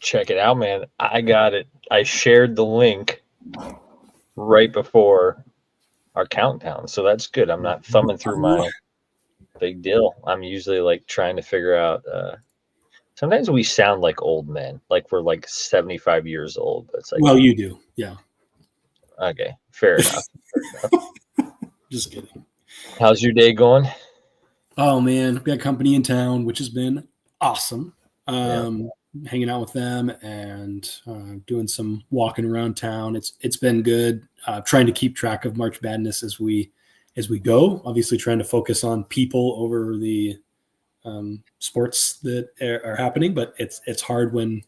Check it out, man. I got it. I shared the link right before our countdown, so that's good. I'm not thumbing through my big deal. I'm usually like trying to figure out. Sometimes we sound like old men, like we're like 75 years old. But it's like, well, you do, yeah. Okay, fair enough. Just kidding. How's your day going? Oh man, we got company in town, which has been awesome. Yeah. Hanging out with them and doing some walking around town. It's been good. Trying to keep track of March Madness as we go. Obviously, trying to focus on people over the sports that are happening, but it's hard when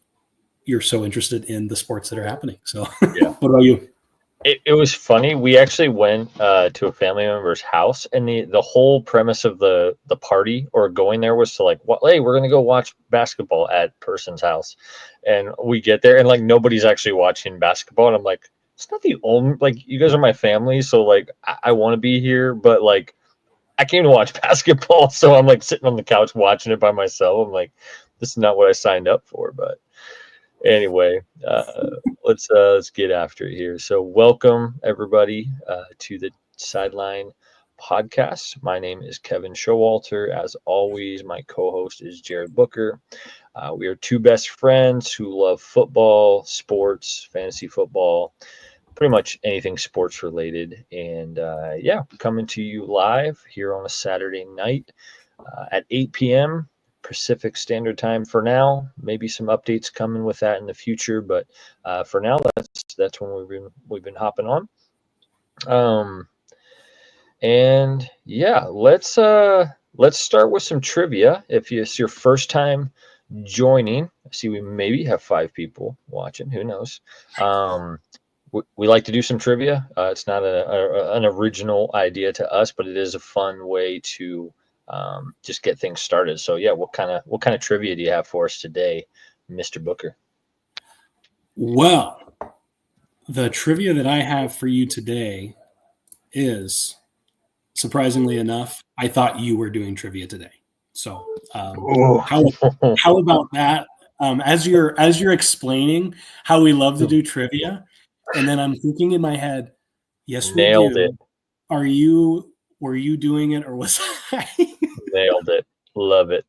you're so interested in the sports that are happening. So, Yeah. What about you? It was funny. We actually went to a family member's house, and the whole premise of the party or going there was to like, what? Hey, we're gonna go watch basketball at person's house, and we get there, and like nobody's actually watching basketball, and I'm like, it's not the only like you guys are my family, so like I want to be here, but like I came to watch basketball, so I'm like sitting on the couch watching it by myself. I'm like, this is not what I signed up for, but. Anyway, let's get after it here. So, welcome everybody to the Sideline Podcast. My name is Kevin Showalter. As always, my co-host is Jared Booker. We are two best friends who love football, sports, fantasy football, pretty much anything sports related. And yeah, coming to you live here on a Saturday night at 8 p.m. Pacific Standard Time for now. Maybe some updates coming with that in the future, but for now, that's when we've been hopping on. And yeah, let's start with some trivia. If it's your first time joining, I see we maybe have 5 people watching. Who knows? We like to do some trivia. It's not an original idea to us, but it is a fun way to just get things started. So yeah, what kind of trivia do you have for us today, Mr. Booker? Well, the trivia that I have for you today is, surprisingly enough, I thought you were doing trivia today. So how about that? As you're explaining how we love to do trivia, and then I'm thinking in my head, yes, we Nailed do. it. Were you doing it, or was I? Nailed it. Love it.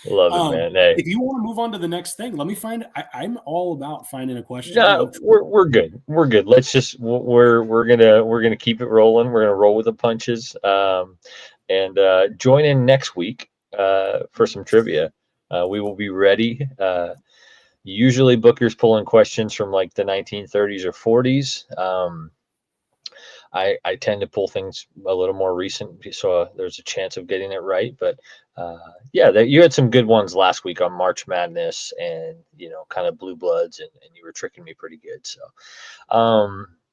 Love it, man. Hey. If you want to move on to the next thing, let me find. I'm all about finding a question. No, we're good. We're good. Let's just we're gonna keep it rolling. We're gonna roll with the punches. And join in next week for some trivia. We will be ready. Usually, Booker's pulling questions from like the 1930s or 40s. I tend to pull things a little more recent, so there's a chance of getting it right. But yeah, you had some good ones last week on March Madness and kind of Blue Bloods, and you were tricking me pretty good. So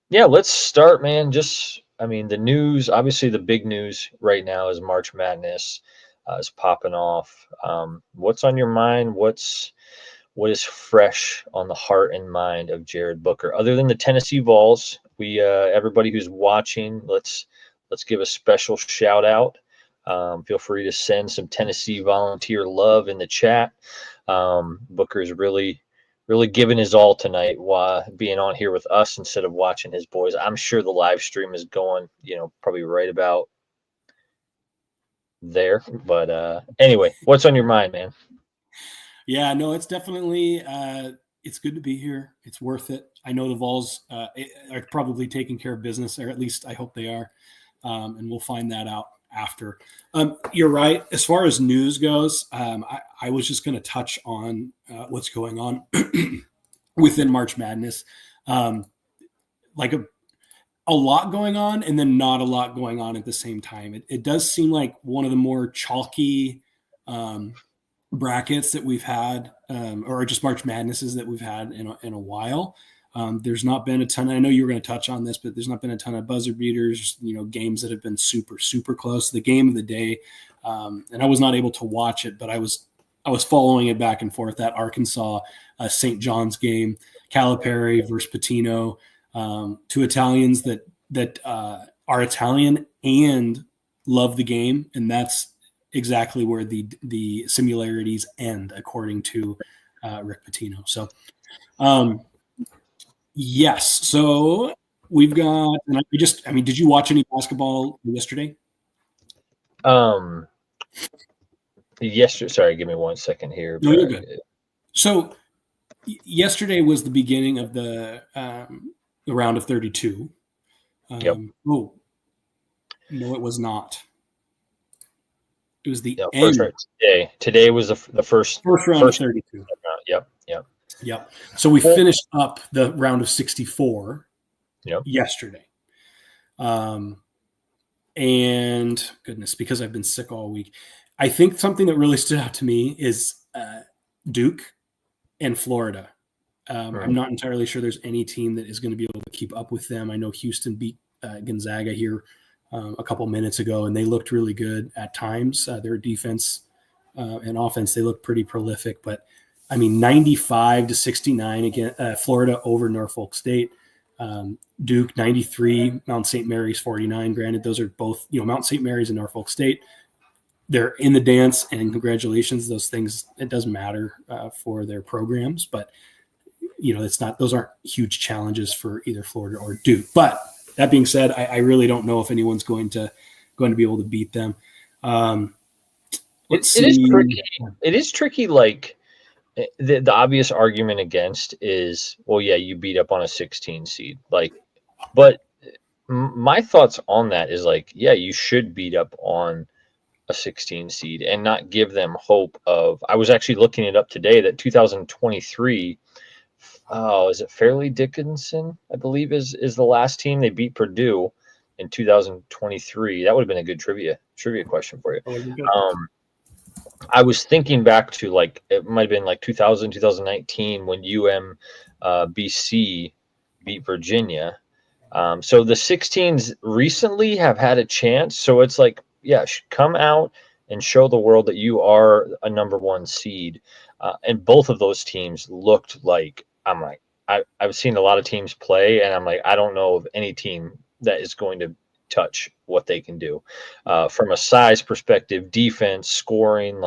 yeah, let's start, man. The news. Obviously, the big news right now is March Madness is popping off. What's on your mind? What is fresh on the heart and mind of Jared Booker, other than the Tennessee Vols? We everybody who's watching, let's give a special shout out. Feel free to send some Tennessee volunteer love in the chat. Booker is really giving his all tonight while being on here with us instead of watching his boys. I'm sure the live stream is going, probably right about there. But anyway, what's on your mind, man? Yeah, no, it's definitely it's good to be here. It's worth it. I know the Vols are probably taking care of business, or at least I hope they are, and we'll find that out after. You're right. As far as news goes, I was just going to touch on what's going on within March Madness. Like a lot going on, and then not a lot going on at the same time. It does seem like one of the more chalky brackets that we've had, or just March Madnesses that we've had in a while. There's not been a ton. I know you were going to touch on this, but there's not been a ton of buzzer beaters. Games that have been super, super close. The game of the day, and I was not able to watch it, but I was following it back and forth. That Arkansas St. John's game, Calipari versus Patino, two Italians that are Italian and love the game, and that's exactly where the similarities end, according to Rick Pitino. So, yes. So we've got, and did you watch any basketball yesterday? Yesterday, sorry, give me 1 second here. No, you're good. So yesterday was the beginning of the round of 32. Yep. Oh, no, it was not. It was the first end. round. Today was the first round of 32. Yep. So we finished up the round of 64 yesterday. And goodness, because I've been sick all week, I think something that really stood out to me is Duke and Florida. I'm not entirely sure there's any team that is going to be able to keep up with them. I know Houston beat Gonzaga here a couple minutes ago, and they looked really good at times. Their defense and offense, they looked pretty prolific. But, 95-69 again, Florida over Norfolk State. Duke 93, Mount St. Mary's 49. Granted, those are both, Mount St. Mary's and Norfolk State. They're in the dance, and congratulations. Those things, it doesn't matter for their programs, but it's not; those aren't huge challenges for either Florida or Duke. But that being said, I really don't know if anyone's going to be able to beat them. It is tricky. It is tricky. Like the obvious argument against is, well, yeah, you beat up on a 16 seed, but my thoughts on that is yeah, you should beat up on a 16 seed and not give them hope of. I was actually looking it up today that 2023. Is it Fairleigh Dickinson? I believe is the last team. They beat Purdue in 2023. That would have been a good trivia question for you. I was thinking back to it might have been 2019 when BC beat Virginia. So the 16s recently have had a chance. So it's come out and show the world that you are a number one seed. And both of those teams looked I've seen a lot of teams play, and I don't know of any team that is going to touch what they can do from a size perspective, defense, scoring.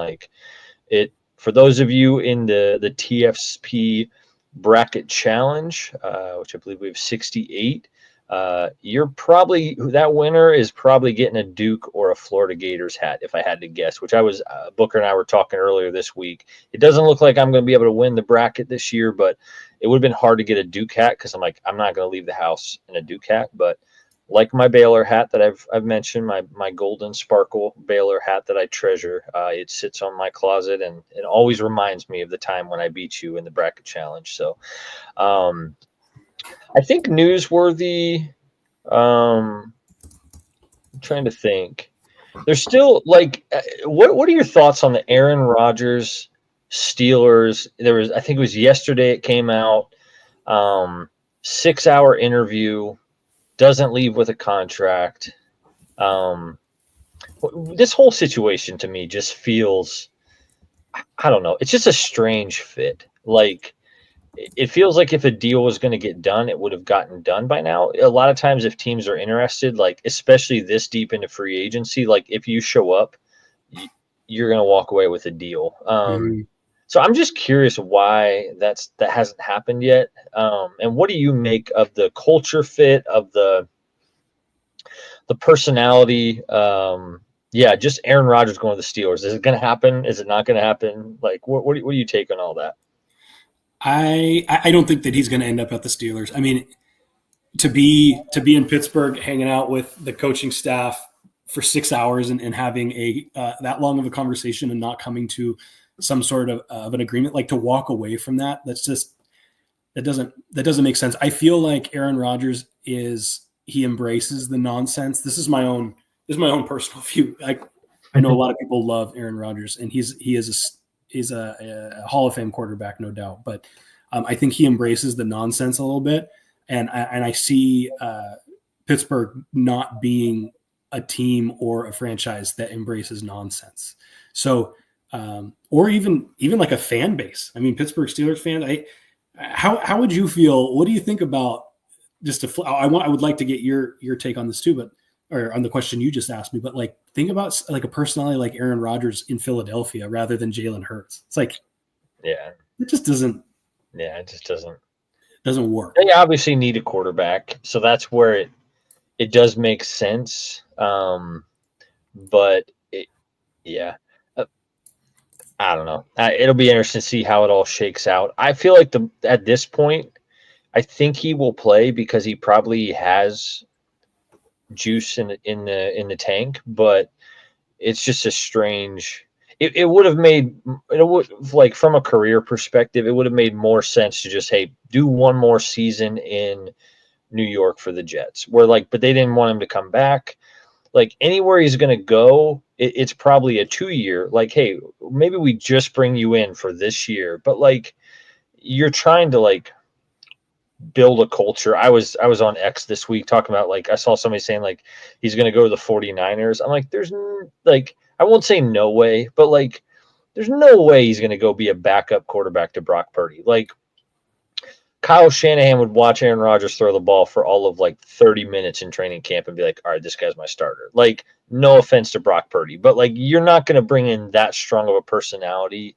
For those of you in the TSP bracket challenge, which I believe we have 68. You're probably that winner is probably getting a Duke or a Florida Gators hat, if I had to guess, which I was Booker and I were talking earlier this week. It doesn't look like I'm going to be able to win the bracket this year, but it would have been hard to get a Duke hat because I'm not going to leave the house in a Duke hat. But like my Baylor hat that I've mentioned, my golden sparkle Baylor hat that I treasure, it sits on my closet and it always reminds me of the time when I beat you in the bracket challenge. So, I think newsworthy. I'm trying to think. There's still what are your thoughts on the Aaron Rodgers Steelers? I think it was yesterday it came out. 6-hour interview, doesn't leave with a contract. This whole situation to me just feels, I don't know. It's just a strange fit. It feels like if a deal was going to get done, it would have gotten done by now. A lot of times if teams are interested, especially this deep into free agency, if you show up, you're going to walk away with a deal. So I'm just curious why that hasn't happened yet. And what do you make of the culture fit, of the personality? Just Aaron Rodgers going to the Steelers. Is it going to happen? Is it not going to happen? What do you take on all that? I don't think that he's going to end up at the Steelers. To be in Pittsburgh, hanging out with the coaching staff for 6 hours and having that long of a conversation and not coming to some sort of an agreement, to walk away from that, that doesn't make sense. I feel like Aaron Rodgers he embraces the nonsense. This is my own personal view. I know a lot of people love Aaron Rodgers, and he's a Hall of Fame quarterback, no doubt. But I think he embraces the nonsense a little bit. And I see Pittsburgh not being a team or a franchise that embraces nonsense. So, or even like a fan base. Pittsburgh Steelers fans, how would you feel? What do you think about I would like to get your take on this too, or on the question you just asked me, but think about a personality like Aaron Rodgers in Philadelphia rather than Jalen Hurts. It's yeah, It just doesn't Yeah, it just doesn't. work. They obviously need a quarterback, so that's where it does make sense. But yeah, uh, I don't know. It'll be interesting to see how it all shakes out. I feel like at this point, I think he will play because he probably has juice in the tank, but it's just a strange. It would have made it would like from a career perspective, it would have made more sense to just do one more season in New York for the Jets. Where but they didn't want him to come back. Like anywhere he's going to go, it's probably a 2 year. Like, hey, maybe we just bring you in for this year, but you're trying to build a culture. I was on X this week talking about I saw somebody saying he's going to go to the 49ers. I'm like there's I won't say no way, but there's no way he's going to go be a backup quarterback to Brock Purdy. Kyle Shanahan would watch Aaron Rodgers throw the ball for all of 30 minutes in training camp and be like, all right, this guy's my starter. No offense to Brock Purdy, but you're not going to bring in that strong of a personality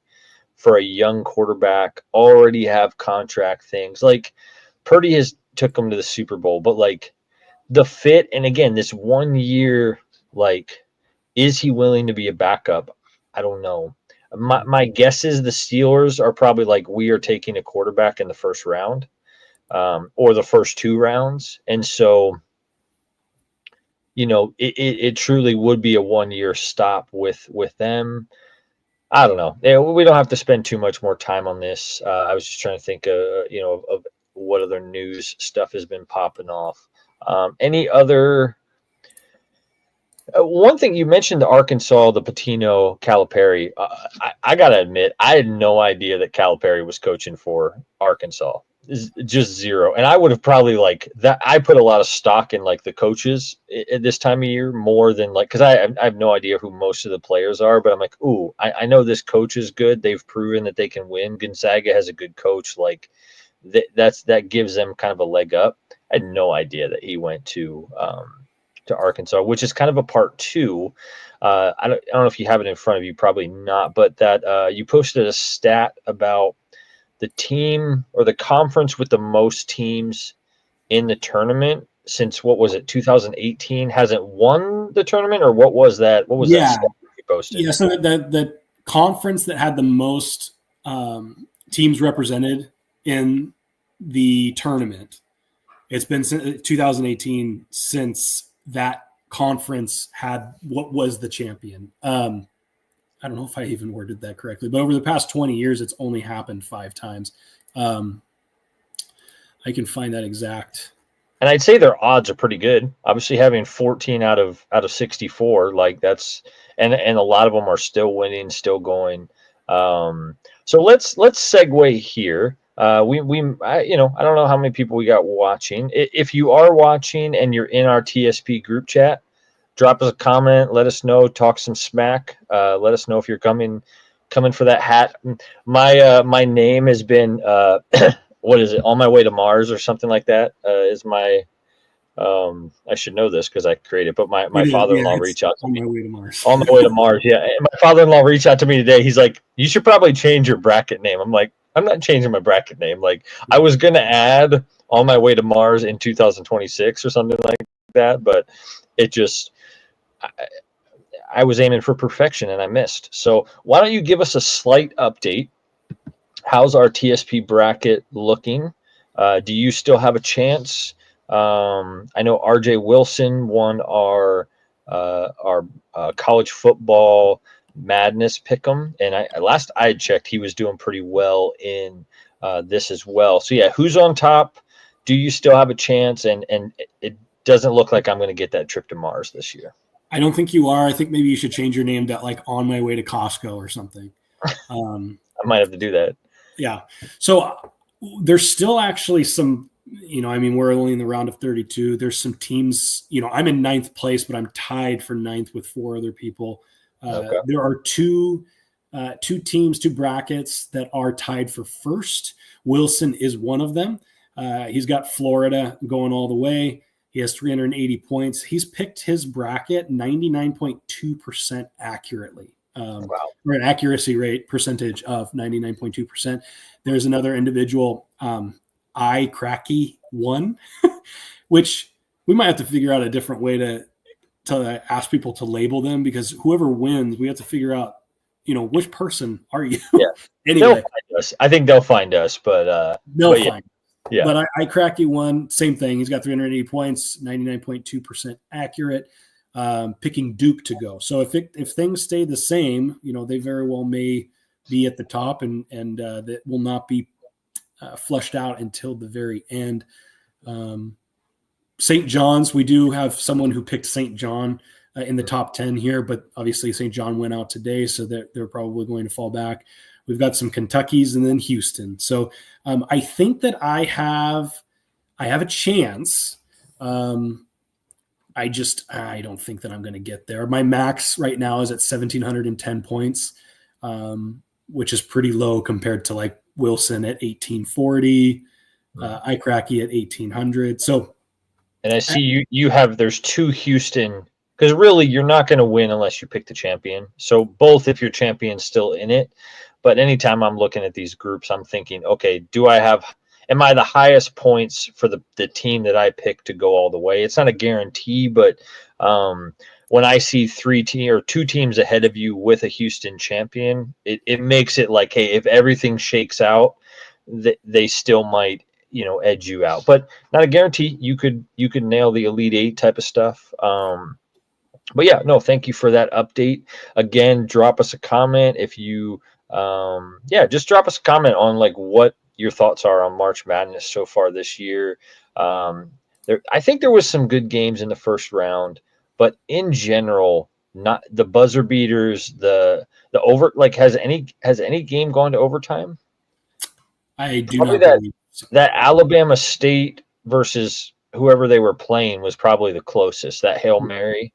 for a young quarterback, already have contract things. Purdy has took him to the Super Bowl, but the fit, and again, this 1 year, is he willing to be a backup? I don't know. My guess is the Steelers are probably we are taking a quarterback in the first round, or the first 2 rounds, and so it truly would be a 1 year stop with them. I don't know. Yeah, we don't have to spend too much more time on this. I was just trying to think, of what other news stuff has been popping off. Any other? One thing you mentioned, the Arkansas, the Patino, Calipari. I gotta admit, I had no idea that Calipari was coaching for Arkansas. Just zero, and I would have probably that. I put a lot of stock in the coaches at this time of year more than because I have no idea who most of the players are, but I'm like, ooh, I know this coach is good. They've proven that they can win. Gonzaga has a good coach. That gives them kind of a leg up. I had no idea that he went to Arkansas, which is kind of a part two. I don't know if you have it in front of you, probably not, but that you posted a stat about the team or the conference with the most teams in the tournament since what was it, 2018 hasn't won the tournament, or what was that? What was that Yeah. stat you posted? Yeah. So the conference that had the most teams represented in the tournament, it's been since 2018 since that conference had what was the champion. I don't know if I even worded that correctly, but over the past 20 years, it's only happened 5 times. I can find that exact. And I'd say their odds are pretty good. Obviously, having 14 out of 64, that's and a lot of them are still winning, still going. So let's segue here. I don't know how many people we got watching. If you are watching and you're in our TSP group chat, drop us a comment. Let us know. Talk some smack. Let us know if you're coming for that hat. My name has been what is it? On my way to Mars or something like that is my. I should know this because I created. But my father-in-law reached out to on me. my way to Mars. On the way to Mars, yeah. And my father-in-law reached out to me today. He's like, "You should probably change your bracket name." I'm like, "I'm not changing my bracket name." I was gonna add "On My Way to Mars" in 2026 or something like that, but it just. I was aiming for perfection and I missed. So why don't you give us a slight update? How's our TSP bracket looking? Do you still have a chance? I know RJ Wilson won our college football madness pick'em, and last I checked, he was doing pretty well in this as well. So yeah, who's on top? Do you still have a chance? And it doesn't look like I'm going to get that trip to Mars this year. I don't think you are. I think maybe you should change your name to On My Way to Costco or something. I might have to do that. Yeah. So there's still actually some, we're only in the round of 32. There's some teams, I'm in 9th place, but I'm tied for 9th with 4 other people. Okay. There are two teams, 2 brackets that are tied for first. Wilson is one of them. He's got Florida going all the way. He has 380 points. He's picked his bracket 99.2% accurately. Wow. or an accuracy rate percentage of 99.2%. There's another individual, iCracky1, which we might have to figure out a different way to ask people to label them, because whoever wins, we have to figure out, which person are you? Yeah. They'll Anyway, find us. I think they'll find us, they'll yeah. find. Yeah. But iCracky1, same thing. He's got 380 points, 99.2% accurate, picking Duke to go. So if things stay the same, they very well may be at the top, and that will not be flushed out until the very end. St. John's, we do have someone who picked St. John in the top 10 here, but obviously St. John went out today, so they're probably going to fall back. We've got some Kentuckys and then Houston. So I think that I have a chance. I don't think that I'm going to get there. My max right now is at 1,710 points, which is pretty low compared to like Wilson at 1,840, iCracky at 1,800. So, and I see there's two Houston, because really you're not going to win unless you pick the champion. So both, if your champion's still in it. But anytime I'm looking at these groups, I'm thinking, okay, am I the highest points for the team that I pick to go all the way? It's not a guarantee, but when I see two teams ahead of you with a Houston champion, it makes it like, hey, if everything shakes out, they still might, edge you out, but not a guarantee. You could nail the Elite Eight type of stuff. But yeah, no, thank you for that update. Again, drop us a comment if you, just drop us a comment on like what your thoughts are on March Madness so far this year. I think there was some good games in the first round, but in general, not the buzzer beaters, the over, like has any game gone to overtime? I do Probably not believe so. that Alabama State versus whoever they were playing was probably the closest, that Hail Mary.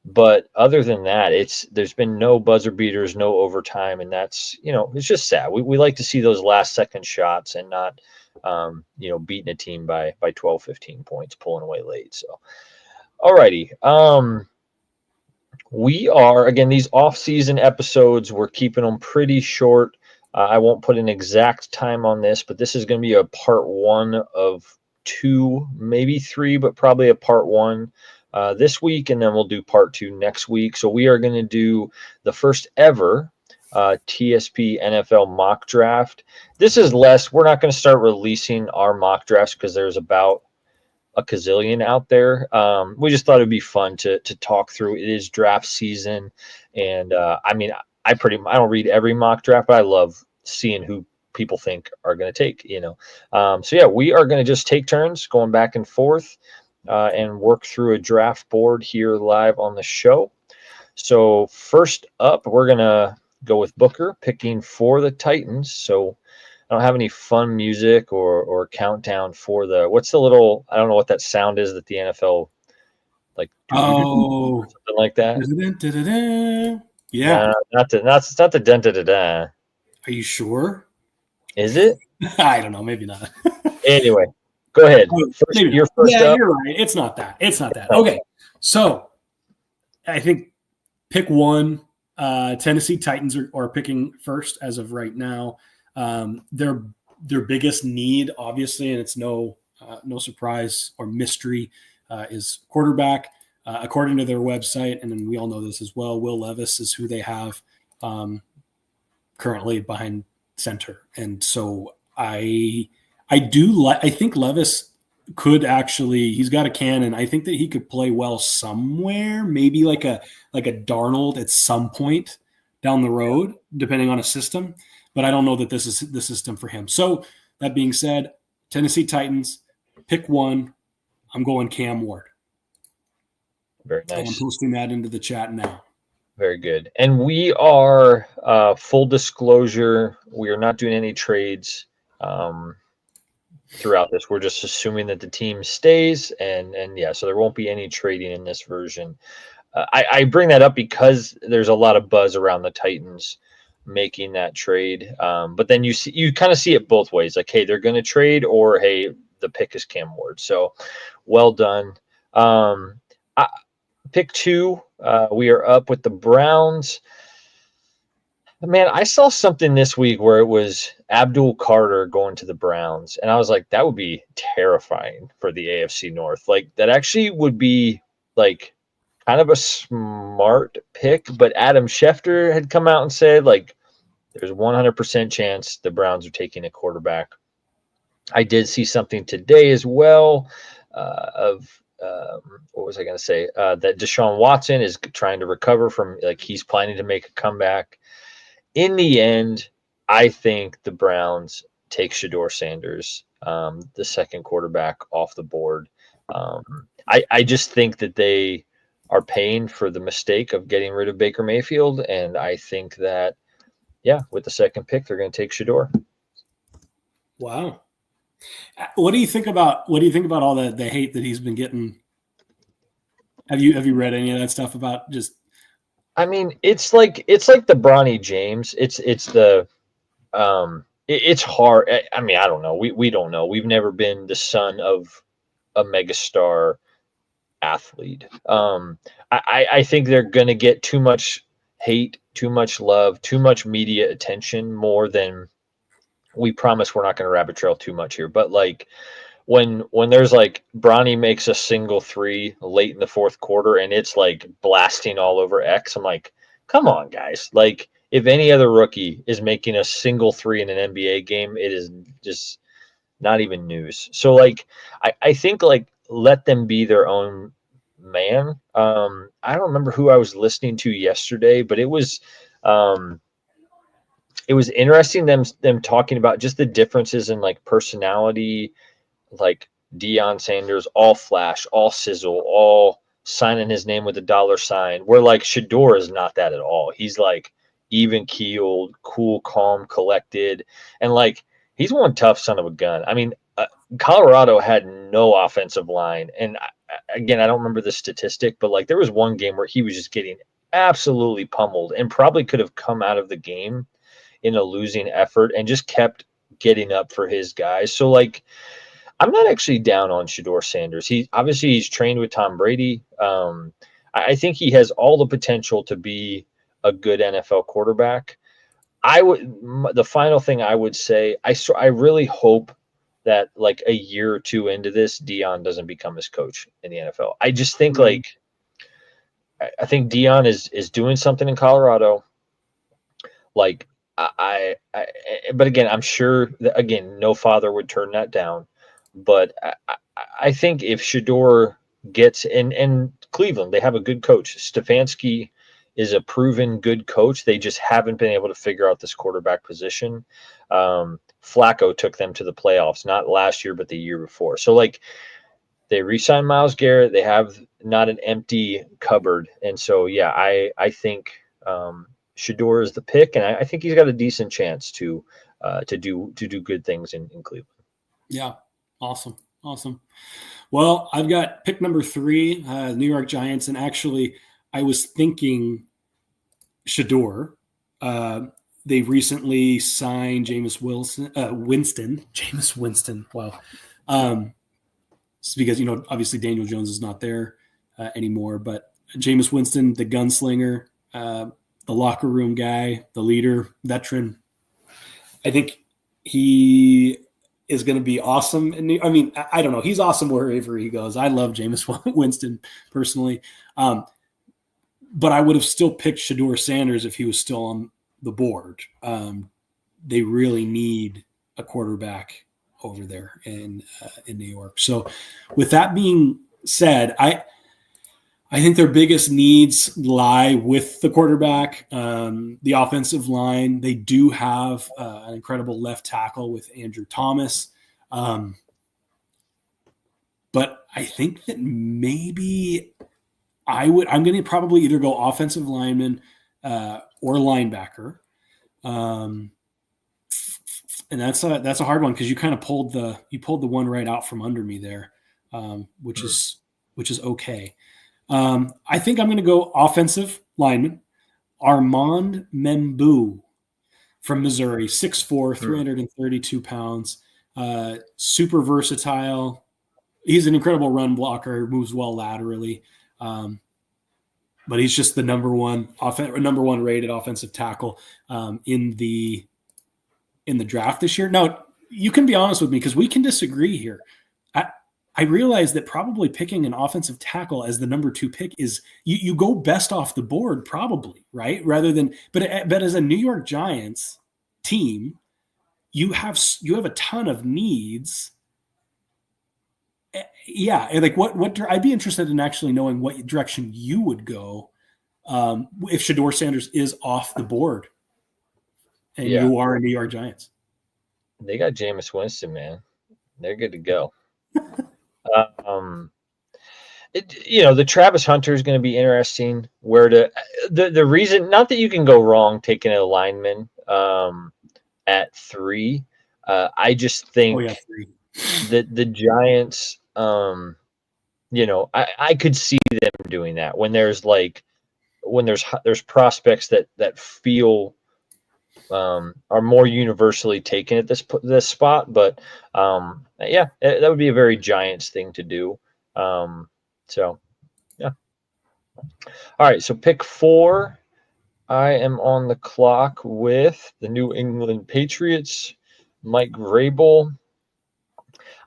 But other than that, there's been no buzzer beaters, no overtime, and that's, it's just sad. We like to see those last second shots and not beating a team by 12, 15 points, pulling away late. So alrighty. We are, again, these off-season episodes, we're keeping them pretty short. I won't put an exact time on this, but this is going to be a part 1 of 2, maybe 3, but probably a part 1 this week, and then we'll do part 2 next week. So we are going to do the first ever TSP NFL mock draft. This is less. We're not going to start releasing our mock drafts because there's about a gazillion out there. We just thought it'd be fun to talk through. It is draft season, and I don't read every mock draft, but I love seeing who people think are going to take. So yeah, we are going to just take turns going back and forth and work through a draft board here live on the show. So first up, we're going to go with Booker picking for the Titans. So I don't have any fun music or countdown for what's the little, I don't know what that sound is that the NFL like something like that. Yeah. No, it's not the da-da-da-da. Are you sure? Is it? I don't know. Maybe not. Anyway, go ahead. You're first up. You're right. It's not that. Okay. So I think pick 1. Tennessee Titans are picking first as of right now. Their biggest need, obviously, and it's no surprise or mystery, is quarterback. According to their website, and then we all know this as well, Will Levis is who they have currently behind center. And so I think Levis could actually, he's got a cannon. I think that he could play well somewhere, maybe like a Darnold at some point down the road, depending on a system. But I don't know that this is the system for him. So that being said, Tennessee Titans, pick 1. I'm going Cam Ward. Very nice. And I'm posting that into the chat now. Very good. And we are, full disclosure, we are not doing any trades throughout this. We're just assuming that the team stays, and yeah, so there won't be any trading in this version. I bring that up because there's a lot of buzz around the Titans making that trade. But then you kind of see it both ways, like, hey, they're going to trade, or hey, the pick is Cam Ward. So well done. Pick 2, we are up with the Browns. Man, I saw something this week where it was Abdul Carter going to the Browns, and I was like, that would be terrifying for the AFC North. Like, that actually would be like kind of a smart pick, but Adam Schefter had come out and said, like, there's 100% chance the Browns are taking a quarterback. I did see something today as well of what was I going to say? That Deshaun Watson is trying to recover from, like, he's planning to make a comeback. In the end, I think the Browns take Shador Sanders, the second quarterback, off the board. I just think that they are paying for the mistake of getting rid of Baker Mayfield, and I think that, yeah, with the second pick, they're going to take Shador. Wow. What do you think about all the hate that he's been getting? Have you read any of that stuff about just? I mean, it's like the Bronny James. It's hard. I mean, I don't know. We don't know. We've never been the son of a megastar athlete. I think they're gonna get too much hate, too much love, too much media attention, more than we promise. We're not going to rabbit trail too much here, but like when there's like Bronny makes a single 3 late in the fourth quarter and it's like blasting all over X, I'm like, come on, guys. Like, if any other rookie is making a single 3 in an NBA game, it is just not even news. So like, I think, like, let them be their own man. I don't remember who I was listening to yesterday, but it was interesting them talking about just the differences in, like, personality, like Deion Sanders, all flash, all sizzle, all signing his name with a dollar sign. Where, like, Shador is not that at all. He's like even keeled, cool, calm, collected, and like he's one tough son of a gun. I mean, Colorado had no offensive line, and again, I don't remember the statistic, but like there was one game where he was just getting absolutely pummeled and probably could have come out of the game in a losing effort and just kept getting up for his guys. So like, I'm not actually down on Shador Sanders. He's trained with Tom Brady. I think he has all the potential to be a good NFL quarterback. The final thing I would say, I really hope that, like, a year or two into this, Deion doesn't become his coach in the NFL. I just think like I think Deion is doing something in Colorado. Like, but again, I'm sure that, again, no father would turn that down. But I think if Shador gets in Cleveland, they have a good coach. Stefanski is a proven good coach. They just haven't been able to figure out this quarterback position. Flacco took them to the playoffs, not last year, but the year before. So like, they re-signed Myles Garrett. They have not an empty cupboard, and so yeah, I think Shador is the pick, and I think he's got a decent chance to do good things in Cleveland. Yeah, awesome. Well, I've got pick number 3, New York Giants, and actually, I was thinking Shador. They recently signed Jameis Winston. Jameis Winston. Wow. It's because, obviously Daniel Jones is not there anymore, but Jameis Winston, the gunslinger, the locker room guy, the leader, veteran. I think he is going to be awesome. And I mean, I don't know. He's awesome wherever he goes. I love Jameis Winston personally. But I would have still picked Shador Sanders if he was still on the board. They really need a quarterback over there in New York. So with that being said, I think their biggest needs lie with the quarterback, the offensive line. They do have an incredible left tackle with Andrew Thomas. But I think that maybe I'm going to probably either go offensive lineman or linebacker. And that's a hard one because you kind of pulled the one right out from under me there, which is okay. I think I'm going to go offensive lineman, Armand Membu from Missouri, 6'4", 332 pounds, super versatile. He's an incredible run blocker, moves well laterally. but he's just the number one rated offensive tackle in the draft this year. Now, you can be honest with me because we can disagree here. I realize that probably picking an offensive tackle as the number 2 pick is you go best off the board, probably, right? Rather than, but as a New York Giants team, you have a ton of needs. Yeah, like what I'd be interested in actually knowing what direction you would go if Shedeur Sanders is off the board and you are a New York Giants. They got Jameis Winston, man. They're good to go. The Travis Hunter is going to be interesting. The reason, not that you can go wrong taking a lineman at 3. I just think 3. that the Giants, I could see them doing that when there's prospects that feel are more universally taken at this spot. But that would be a very Giants thing to do. So yeah. All right. So pick 4. I am on the clock with the New England Patriots, Mike Vrabel.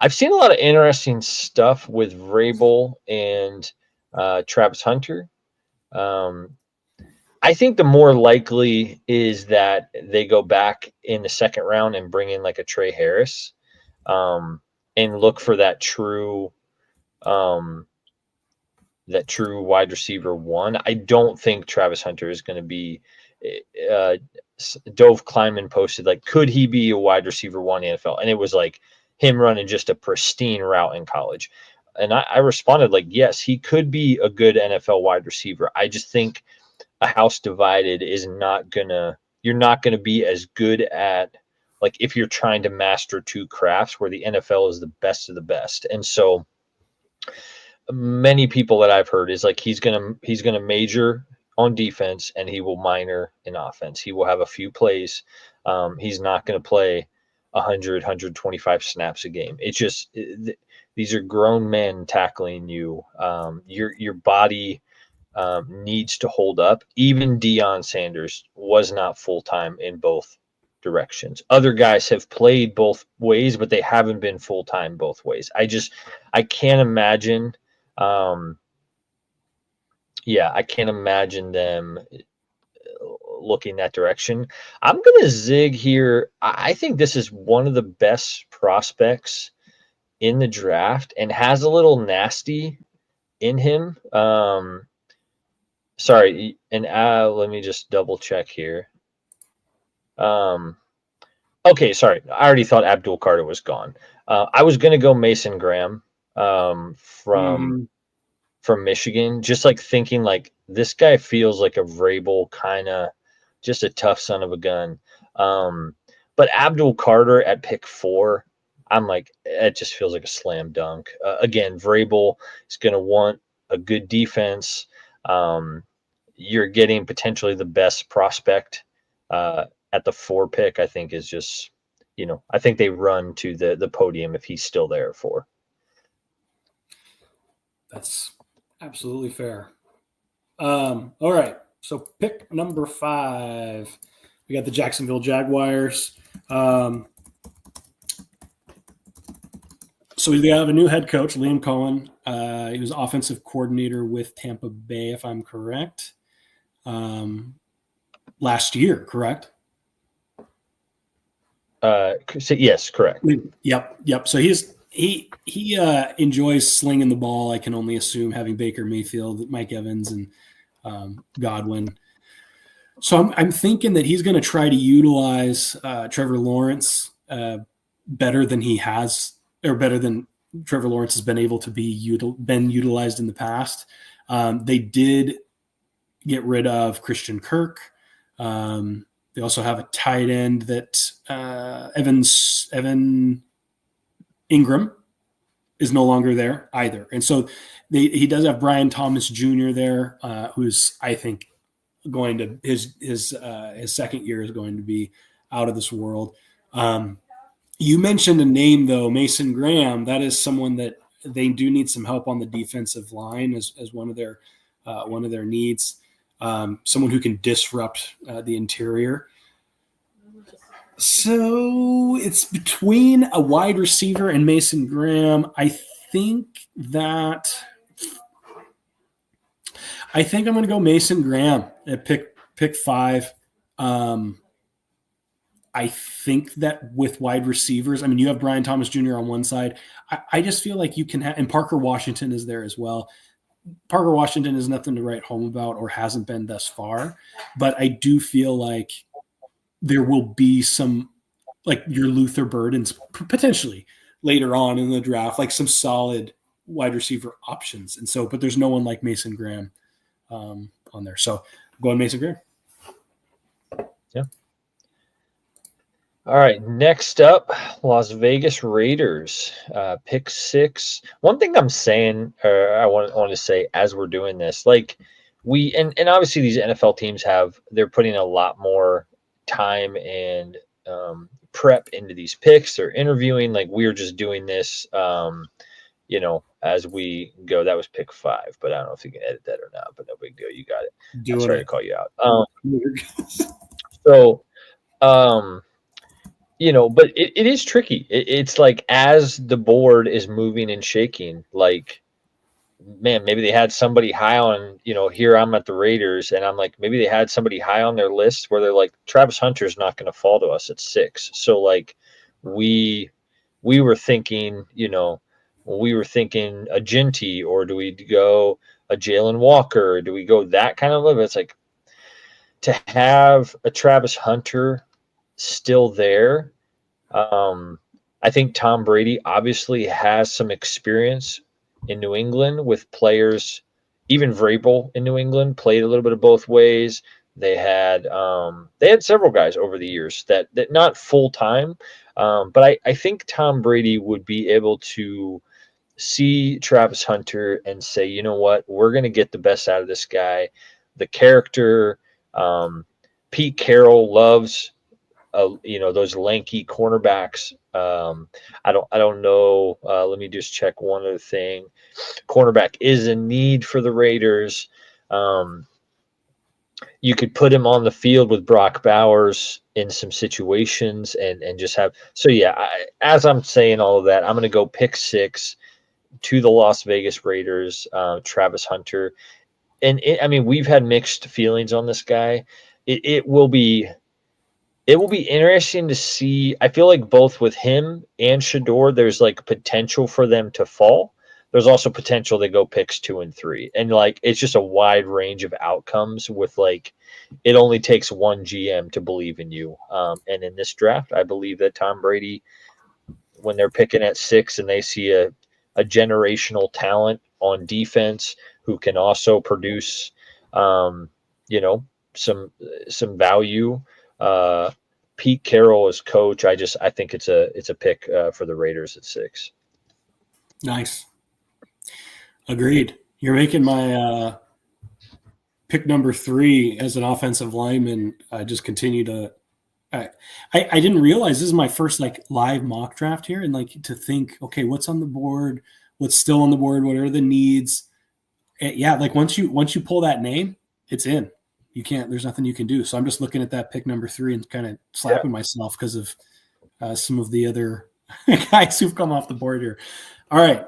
I've seen a lot of interesting stuff with Vrabel and Travis Hunter. I think the more likely is that they go back in the second round and bring in like a Trey Harris, and look for that true wide receiver 1. I don't think Travis Hunter is going to be. Dove Kleinman posted, like, could he be a wide receiver 1 in the NFL? And it was like him running just a pristine route in college. And I responded like, yes, he could be a good NFL wide receiver. I just think a house divided is you're not gonna be as good at, like, if you're trying to master 2 crafts where the NFL is the best of the best. And so many people that I've heard is like he's gonna major on defense and he will minor in offense. He will have a few plays. He's not going to play 100, 125 snaps a game. It's just these are grown men tackling you. Your body needs to hold up. Even Deion Sanders was not full-time in both directions. Other guys have played both ways, but they haven't been full-time both ways. I can't imagine I can't imagine them looking that direction. I'm going to zig here. I think this is one of the best prospects in the draft and has a little nasty in him. Sorry, and let me just double check here. Okay, sorry. I already thought Abdul Carter was gone. I was going to go Mason Graham from Michigan, just like thinking like this guy feels like a Vrabel kind of just a tough son of a gun. But Abdul Carter at pick 4, I'm like, it just feels like a slam dunk. Again, Vrabel is going to want a good defense. You're getting potentially the best prospect at the 4 pick. I think is just, I think they run to the podium if he's still there at 4. That's absolutely fair. All right. So pick number 5. We got the Jacksonville Jaguars. So we have a new head coach, Liam Cohen. He was offensive coordinator with Tampa Bay, if I'm correct. Last year, correct? Yes, correct. Yep. So he enjoys slinging the ball. I can only assume, having Baker Mayfield, Mike Evans, and Godwin. So I'm thinking that he's going to try to utilize Trevor Lawrence better than he has, or better than Trevor Lawrence has been able to been utilized in the past. They did get rid of Christian Kirk. They also have a tight end that Evan Ingram is no longer there either. And so he does have Brian Thomas Jr. there, who's, I think, going to his second year is going to be out of this world. You mentioned a name though, Mason Graham. That is someone that they do need some help on the defensive line as one of their one of their needs. Someone who can disrupt the interior. So it's between a wide receiver and Mason Graham. I think I'm going to go Mason Graham at pick 5. I think that with wide receivers, I mean, you have Brian Thomas Jr. on one side. I just feel like you can have, and Parker Washington is there as well. Parker Washington is nothing to write home about or hasn't been thus far, but I do feel like there will be some, like your Luther Burdens potentially later on in the draft, like some solid wide receiver options. And so, but there's no one like Mason Graham on there. So I'm going Mason Graham. Yeah. All right, next up, Las Vegas Raiders, pick 6. One thing I'm saying, or I want to say as we're doing this, like and obviously these NFL teams they're putting a lot more time and prep into these picks. They're interviewing, like we're just doing this, as we go. That was pick 5, but I don't know if you can edit that or not, but no big deal. You got it. I'm sorry to call you out. But it is tricky. It's like as the board is moving and shaking, like, man, maybe they had somebody high on, here I'm at the Raiders, and I'm like, maybe they had somebody high on their list where they're like, Travis Hunter's not going to fall to us at 6. So like we were thinking, a Ginty, or do we go a Jalen Walker? Or do we go that kind of level? It's like to have a Travis Hunter still there. I think Tom Brady obviously has some experience in New England with players. Even Vrabel in New England played a little bit of both ways. They had several guys over the years that not full time, but I think Tom Brady would be able to see Travis Hunter and say, you know what, we're going to get the best out of this guy. The character, Pete Carroll loves, those lanky cornerbacks. I don't know. Let me just check one other thing. Cornerback is a need for the Raiders. You could put him on the field with Brock Bowers in some situations and just have. So yeah, as I'm saying all of that, I'm going to go pick 6 to the Las Vegas Raiders. Travis Hunter, and we've had mixed feelings on this guy. It will be interesting to see. I feel like both with him and Shador, there's like potential for them to fall. There's also potential they go picks 2 and 3. And like, it's just a wide range of outcomes with like, it only takes one GM to believe in you. And in this draft, I believe that Tom Brady, when they're picking at 6 and they see a generational talent on defense who can also produce, some value, Pete Carroll as coach, I think it's a pick for the Raiders at 6. Nice. Agreed. You're making my pick number 3 as an offensive lineman. Just continue to. I didn't realize this is my first like live mock draft here, and like to think, okay, what's on the board, what's still on the board, what are the needs? And yeah, like once you pull that name, it's in. You can't. There's nothing you can do. So I'm just looking at that pick number 3 and kind of slapping myself because of some of the other guys who've come off the board here. All right.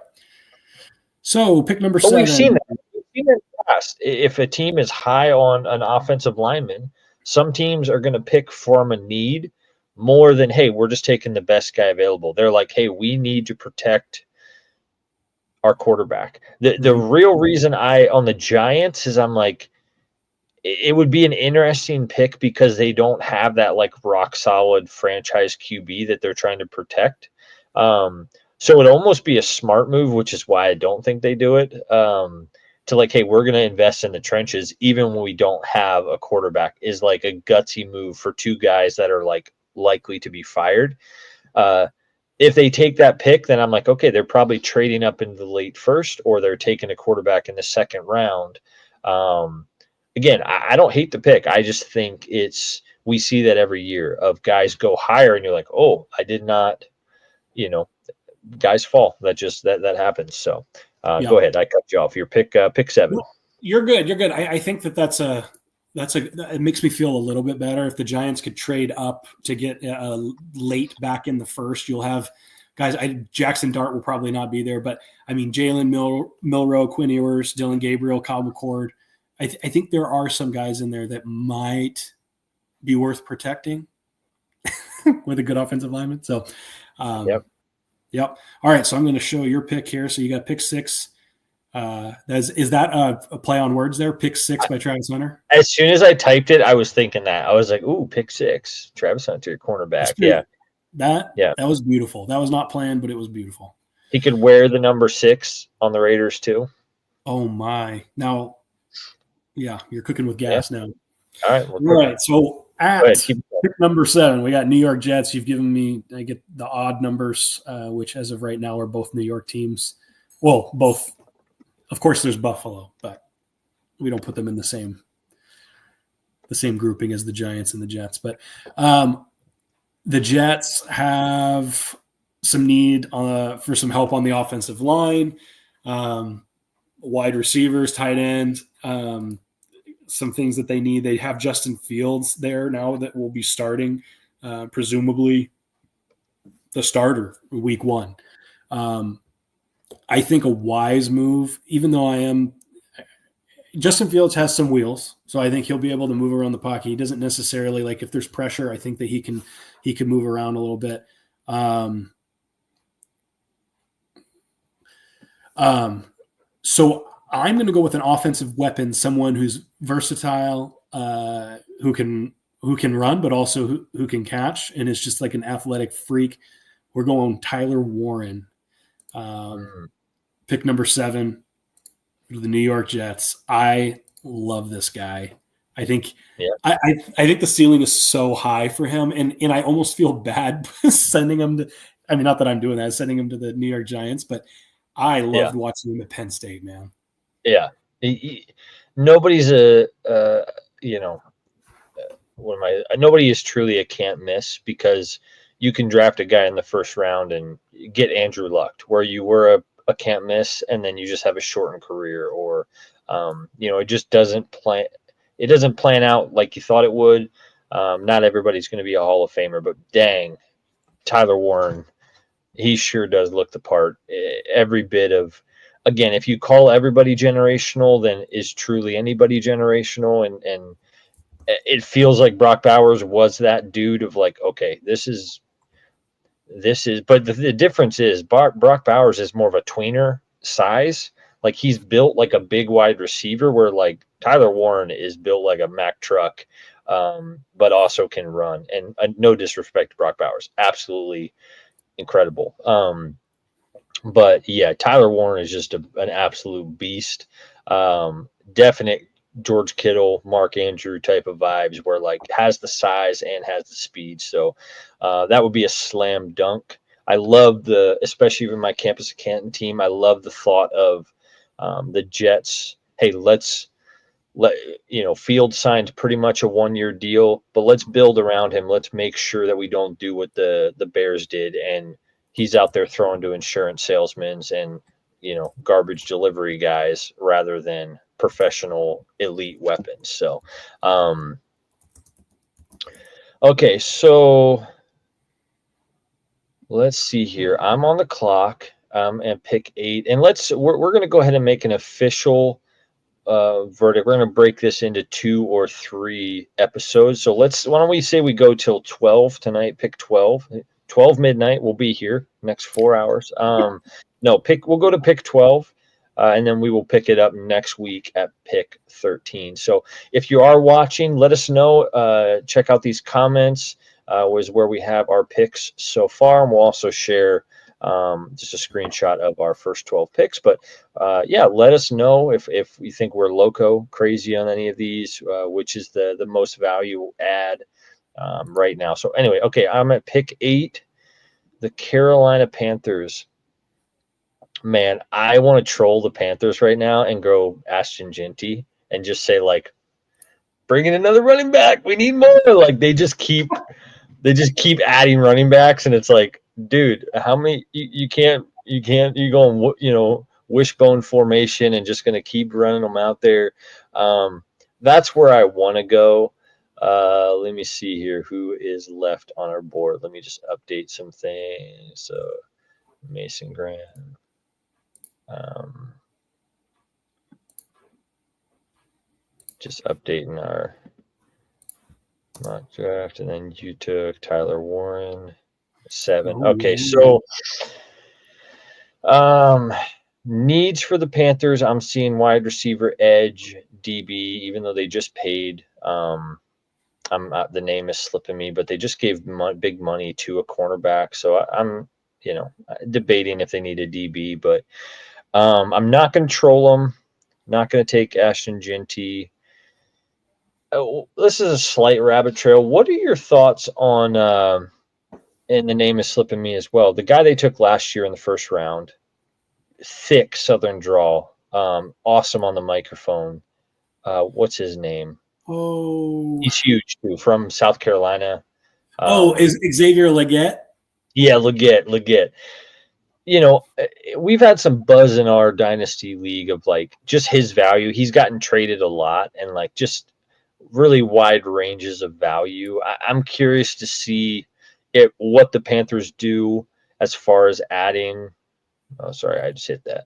So pick number 7. We've seen that. We've seen that in the past. If a team is high on an offensive lineman, some teams are going to pick from a need more than, hey, we're just taking the best guy available. They're like, hey, we need to protect our quarterback. The real reason on the Giants is I'm like, it would be an interesting pick because they don't have that like rock solid franchise QB that they're trying to protect. So it'd almost be a smart move, which is why I don't think they do it. To like, hey, we're going to invest in the trenches even when we don't have a quarterback, is like a gutsy move for 2 guys that are like likely to be fired. If they take that pick, then I'm like, okay, they're probably trading up in the late first, or they're taking a quarterback in the second round. Again, I don't hate the pick. I just think we see that every year of guys go higher and you're like, oh, I did not, guys fall. That happens. So go ahead. I cut you off. Your pick 7. You're good. You're good. I think it makes me feel a little bit better if the Giants could trade up to get late back in the first. You'll have guys. Jackson Dart will probably not be there, but I mean Jalen Milroe, Quinn Ewers, Dylan Gabriel, Kyle McCord. I think there are some guys in there that might be worth protecting with a good offensive lineman. So, yep. All right. So I'm going to show your pick here. So you got pick 6. Is that a play on words there? Pick 6 by Travis Hunter. As soon as I typed it, I was thinking that. I was like, "Ooh, pick 6, Travis Hunter, cornerback." That was beautiful. That was not planned, but it was beautiful. He could wear the number 6 on the Raiders too. Oh my! Now, yeah, you're cooking with gas now. All right. All right. So at pick number 7, we got New York Jets. You've given me, I get the odd numbers, which as of right now are both New York teams. Well, both. Of course, there's Buffalo, but we don't put them in the same grouping as the Giants and the Jets. But the Jets have some need for some help on the offensive line, wide receivers, tight end, some things that they need. They have Justin Fields there now that will be starting, presumably the starter week 1. I think a wise move, even though Justin Fields has some wheels, so I think he'll be able to move around the pocket. He doesn't necessarily, like, if there's pressure, I think that he can move around a little bit. So I'm going to go with an offensive weapon, someone who's versatile, who can run, but also who can catch, and is just like an athletic freak. We're going Tyler Warren. Pick number 7 for the New York Jets. I love this guy. I think I think the ceiling is so high for him, and I almost feel bad sending him to. I mean, not that I'm doing that, sending him to the New York Giants, but I loved watching him at Penn State, man. Yeah, nobody's nobody is truly a can't miss, because you can draft a guy in the first round and get Andrew Luck, where you were a can't miss and then you just have a shortened career, or it just doesn't plan. It doesn't plan out like you thought it would. Not everybody's going to be a Hall of Famer, but dang, Tyler Warren, he sure does look the part. Every bit of, again, if you call everybody generational, then is truly anybody generational? And it feels like Brock Bowers was that dude of like, okay, this is, but the difference is Brock Bowers is more of a tweener size. Like, he's built like a big wide receiver, where like Tyler Warren is built like a Mack truck, but also can run. And no disrespect to Brock Bowers, absolutely incredible. But yeah, Tyler Warren is just an absolute beast. Definite George Kittle, Mark Andrew type of vibes, where like has the size and has the speed. So that would be a slam dunk. I love especially even my Campus of Canton team, I love the thought of the Jets. Hey, Field signed pretty much a 1-year deal, but let's build around him. Let's make sure that we don't do what the Bears did, and he's out there throwing to insurance salesmen and garbage delivery guys rather than professional elite weapons. So okay, so let's see here. I'm on the clock and pick 8, and we're going to go ahead and make an official verdict. We're going to break this into 2 or 3 episodes. So why don't we say we go till 12 tonight, pick 12 midnight. We'll be here next 4 hours. We'll go to pick 12, and then we will pick it up next week at pick 13. So if you are watching, let us know. Check out these comments, was where we have our picks so far, and we'll also share just a screenshot of our first 12 picks. But let us know if you think we're loco crazy on any of these, which is the most value add right now. So anyway, okay, I'm at pick 8, the Carolina Panthers. Man, I want to troll the Panthers right now and go Ashton Genty and just say, like, bring in another running back. We need more. Like, they just keep adding running backs, and it's like, dude, how many you can't you going wishbone formation and just going to keep running them out there. That's where I want to go. Let me see here who is left on our board. Let me just update some things. So Mason Graham. Just updating our mock draft, and then you took Tyler Warren, 7. Okay, so needs for the Panthers. I'm seeing wide receiver, edge, DB, even though they just paid. The name is slipping me, but they just gave big money to a cornerback. So I'm debating if they need a DB, but I'm not going to troll them. Not going to take Ashton Genty. Oh, this is a slight rabbit trail. What are your thoughts on? And the name is slipping me as well. The guy they took last year in the first round, thick Southern drawl, awesome on the microphone. What's his name? Oh, he's huge too, from South Carolina. Is Xavier Legette? Yeah, Legette. We've had some buzz in our dynasty league of like just his value. He's gotten traded a lot and like just really wide ranges of value. I'm curious to see what the Panthers do as far as adding. Oh, sorry, I just hit that.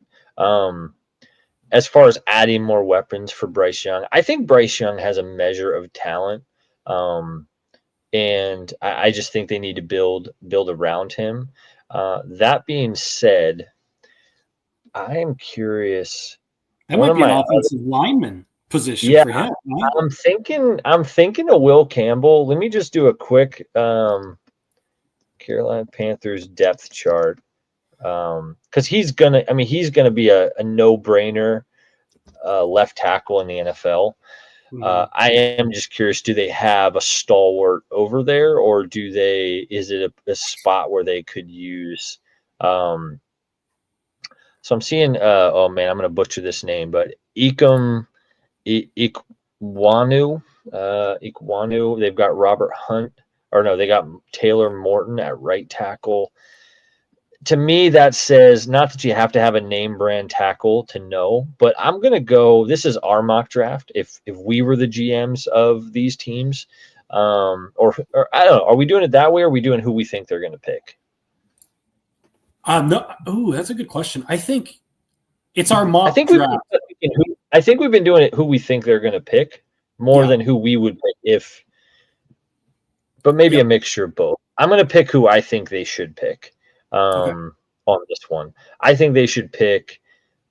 As far as adding more weapons for Bryce Young, I think Bryce Young has a measure of talent, and I just think they need to build around him. That being said, I am curious. That might be an offensive lineman position for him. Right? I'm thinking of Will Campbell. Let me just do a quick Carolina Panthers depth chart, because he's gonna be a no-brainer left tackle in the NFL. I am just curious, do they have a stalwart over there, or is it a spot where they could use so I'm seeing oh man, I'm gonna butcher this name, but Ikwanu. Ikwanu. They've got Robert Hunt, or no, they got Taylor Morton at right tackle. To me, that says not that you have to have a name brand tackle to know, but I'm going to go. This is our mock draft. If we were the GMs of these teams, or I don't know, are we doing it that way, or are we doing who we think they're going to pick? No. Oh, that's a good question. I think it's our mock draft. I think we've been doing it who we think they're going to pick more than who we would pick but maybe a mixture of both. I'm going to pick who I think they should pick. On this one, I think they should pick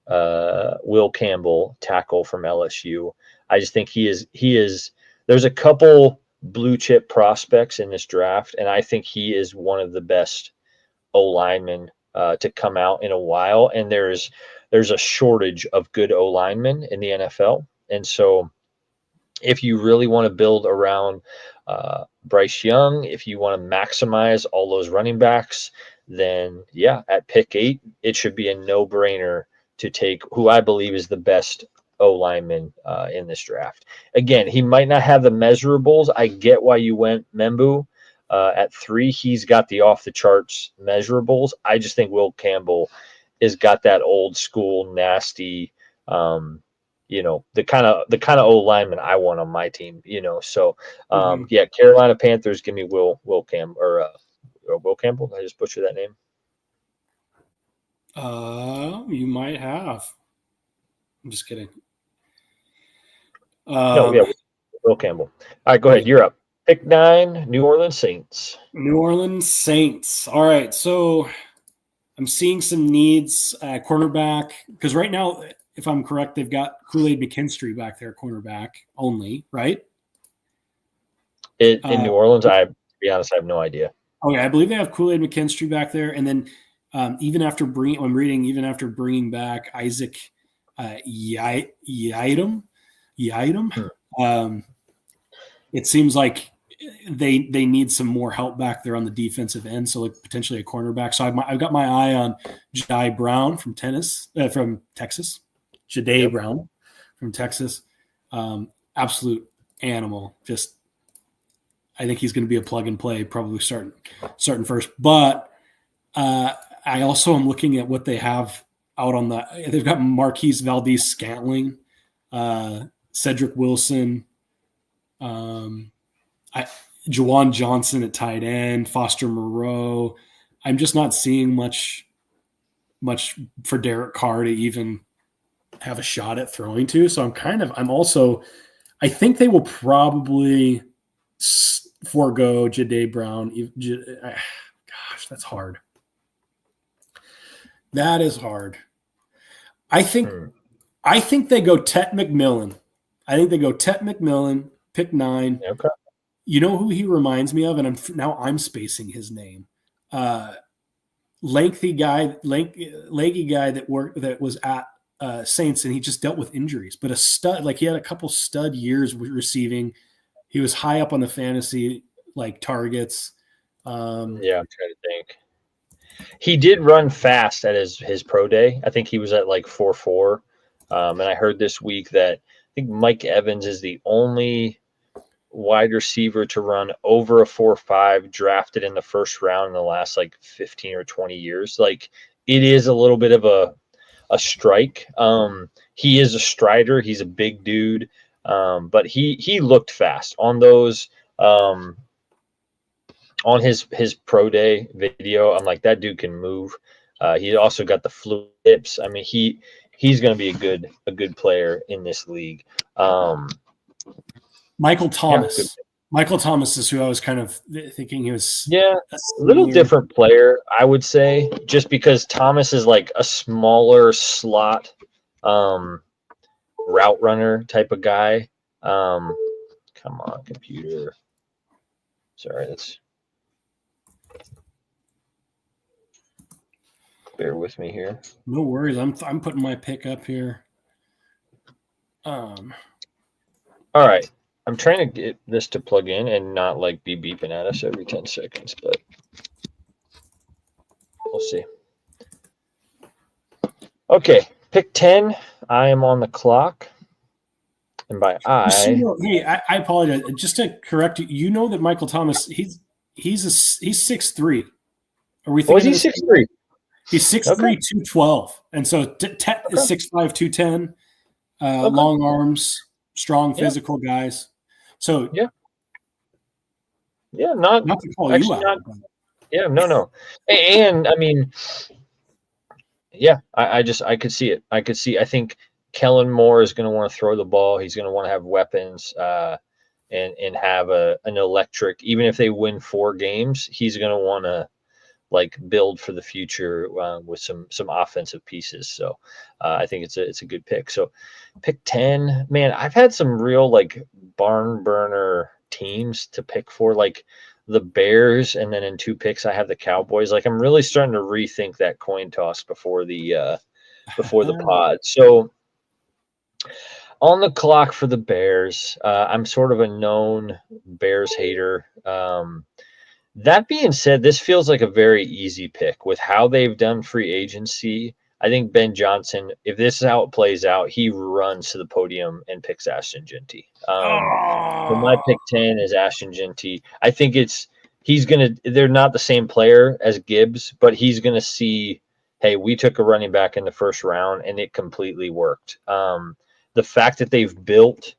Will Campbell, tackle from LSU. I just think he is. There's a couple blue chip prospects in this draft, and I think he is one of the best O linemen to come out in a while. And there's a shortage of good O linemen in the NFL, and so if you really want to build around Bryce Young, if you want to maximize all those running backs, then at pick 8, it should be a no-brainer to take who I believe is the best O lineman in this draft. Again, he might not have the measurables. I get why you went Membu at 3. He's got the off-the-charts measurables. I just think Will Campbell has got that old school, nasty, the kind of O lineman I want on my team. So Carolina Panthers, give me Will Campbell or Will Campbell. Did I just butcher that name? You might have. I'm just kidding. Will Campbell. All right, go ahead. You're up. Pick 9, New Orleans Saints. New Orleans Saints. All right, so I'm seeing some needs at cornerback because right now, if I'm correct, they've got Kool-Aid McKinstry back there, cornerback only, right? In New Orleans, to be honest, I have no idea. Okay, I believe they have Kool-Aid McKinstry back there, and then even after bringing back Isaac Yiadom, it seems like they need some more help back there on the defensive end, so like potentially a cornerback. So I've got my eye on Jahdae Brown from Texas. Jahdae Brown from Texas, absolute animal. Just I think he's going to be a plug and play, probably starting first. But I also am looking at what they have out on the. They've got Marquise Valdez-Scantling, Cedric Wilson, Jawan Johnson at tight end, Foster Moreau. I'm just not seeing much for Derek Carr to even have a shot at throwing to. So I think they will probably forego Jahdae Brown. Gosh, that's hard. That is hard. I think they go Tet McMillan. Pick 9. Okay. You know who he reminds me of, and I'm spacing his name. Lanky guy that was at Saints, and he just dealt with injuries. But a stud, like he had a couple stud years receiving. He was high up on the fantasy targets. Yeah, I'm trying to think. He did run fast at his pro day. I think he was at like 4.4. And I heard this week that I think Mike Evans is the only wide receiver to run over a 4.5 drafted in the first round in the last like 15 or 20 years. Like it is a little bit of a strike. He is a strider. He's a big dude. But he looked fast on those, on his pro day video. I'm like, that dude can move. He also got the flips. I mean, he's going to be a good player in this league. Michael Thomas. Yeah, Michael Thomas is who I was kind of thinking he was. Yeah, a little different player, I would say, just because Thomas is like a smaller slot route runner type of guy. Come on, computer. Sorry, bear with me here. No worries. I'm putting my pick up here. All right. I'm trying to get this to plug in and not like be beeping at us every 10 seconds, but we'll see. Okay, pick 10. I am on the clock. And by hey, I apologize. Just to correct you, you know that Michael Thomas, he's 6'3". Are we thinking? He's 6'3"? He's 6'3", 212. And so Tet is 6'5", 210. Long arms, strong physical guys. So yeah, not to call you out. Yeah, no. And I mean, yeah, I could see it. I think Kellen Moore is going to want to throw the ball. He's going to want to have weapons and have an electric. Even if they win 4 games, he's going to want to like build for the future with some offensive pieces. So I think it's a good pick. So pick 10, man, I've had some real like barn burner teams to pick for, like the Bears. And then in 2 picks, I have the Cowboys. Like I'm really starting to rethink that coin toss before the pod. So on the clock for the Bears, I'm sort of a known Bears hater. That being said, this feels like a very easy pick with how they've done free agency. I think Ben Johnson, if this is how it plays out, he runs to the podium and picks Ashton Jeanty. So my pick 10 is Ashton Jeanty. I think they're not the same player as Gibbs, but he's going to see, hey, we took a running back in the first round and it completely worked. The fact that they've built,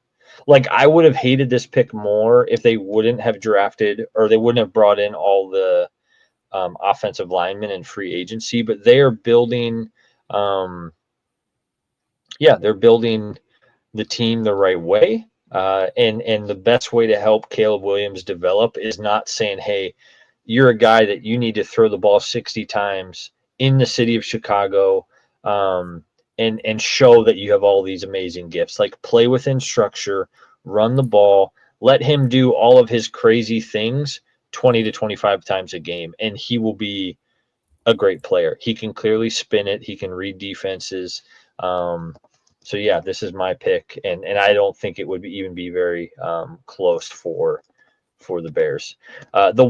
like I would have hated this pick more if they wouldn't have drafted or they wouldn't have brought in all the offensive linemen in free agency, but they are building, they're building the team the right way. And the best way to help Caleb Williams develop is not saying, hey, you're a guy that you need to throw the ball 60 times in the city of Chicago, and show that you have all these amazing gifts. Like play within structure, run the ball, let him do all of his crazy things 20 to 25 times a game, and he will be a great player. He can clearly spin it. He can read defenses. So yeah, this is my pick, and I don't think it would even be very close for the Bears. The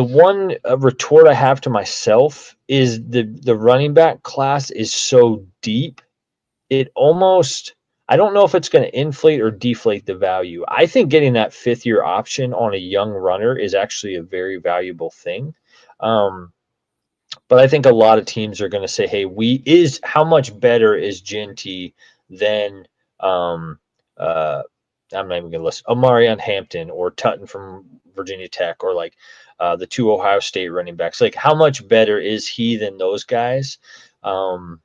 one retort I have to myself is the running back class is so deep. It almost, I don't know if it's going to inflate or deflate the value. I think getting that 5th-year option on a young runner is actually a very valuable thing. But I think a lot of teams are going to say, "Hey, how much better is Ginty than uh, I'm not even going to list Omarion Hampton or Tutton from Virginia Tech or like the two Ohio State running backs. Like, how much better is he than those guys?" Um,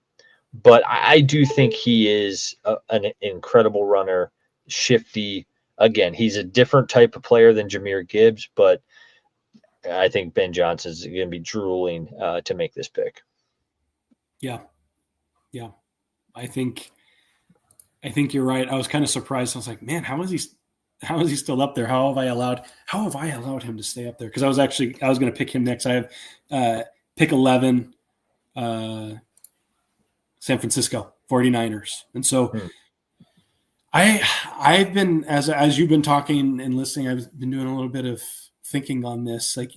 but I do think he is an incredible runner, shifty. Again, he's a different type of player than Jahmyr Gibbs, but I think Ben Johnson is going to be drooling to make this pick. Yeah, yeah. I think you're right. I was kind of surprised. I was like, man, how is he still up there? How have I allowed him to stay up there? Because I was going to pick him next. I have pick 11, San Francisco 49ers. And so I've been, as you've been talking and listening, I've been doing a little bit of thinking on this. Like,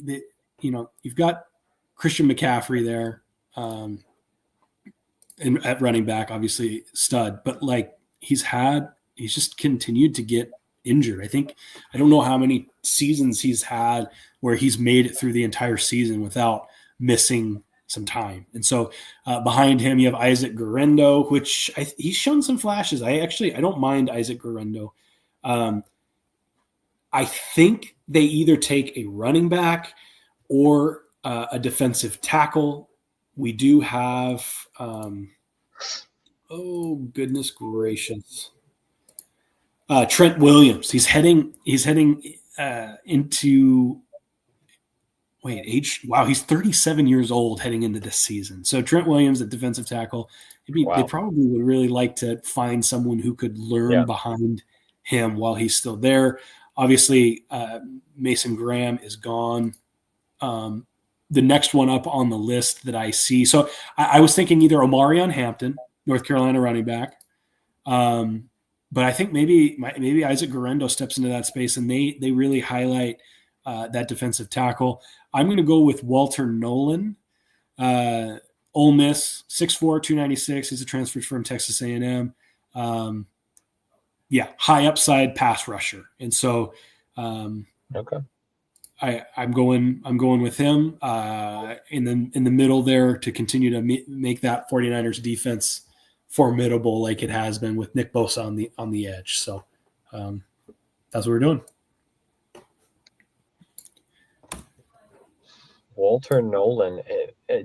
you've got Christian McCaffrey there, and at running back, obviously stud, but like he's just continued to get injured. I don't know how many seasons he's had where he's made it through the entire season without missing some time. And so behind him, you have Isaac Guerrero, which he's shown some flashes. I don't mind Isaac Guerrero. I think they either take a running back or a defensive tackle. We do have, oh goodness gracious, Trent Williams. He's heading into age. Wow, he's 37 years old heading into this season. So Trent Williams at defensive tackle. They probably would really like to find someone who could learn behind him while he's still there. Obviously, Mason Graham is gone. The next one up on the list that I see. So I was thinking either Omarion Hampton, North Carolina running back. But I think maybe Isaac Guerrero steps into that space and they really highlight that defensive tackle. I'm going to go with Walter Nolan, Ole Miss, 6'4", 296. He's a transfer from Texas A&M. High upside pass rusher. And so okay. I'm going with him in the middle there to continue to make that 49ers defense formidable like it has been with Nick Bosa on the edge. So that's what we're doing. Walter Nolan,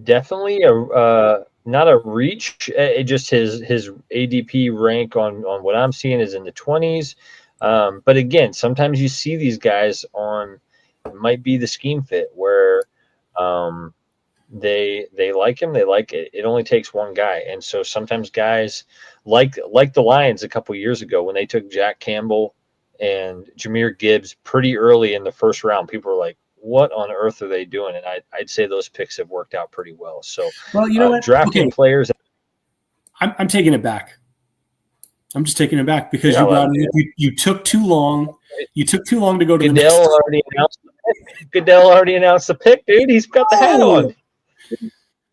definitely not a reach. Just his ADP rank on what I'm seeing is in the 20s. But again, sometimes you see these guys on. It might be the scheme fit where they like him, they like it. It only takes one guy, and so sometimes guys like the Lions a couple years ago when they took Jack Campbell and Jahmyr Gibbs pretty early in the first round. People were like, "What on earth are they doing?" And I'd say those picks have worked out pretty well. So, you know what? Drafting players. I'm taking it back. I'm just taking it back because you took too long. You took too long to go to Goodell the next. already announced. Goodell already announced the pick, dude. He's got the hat on.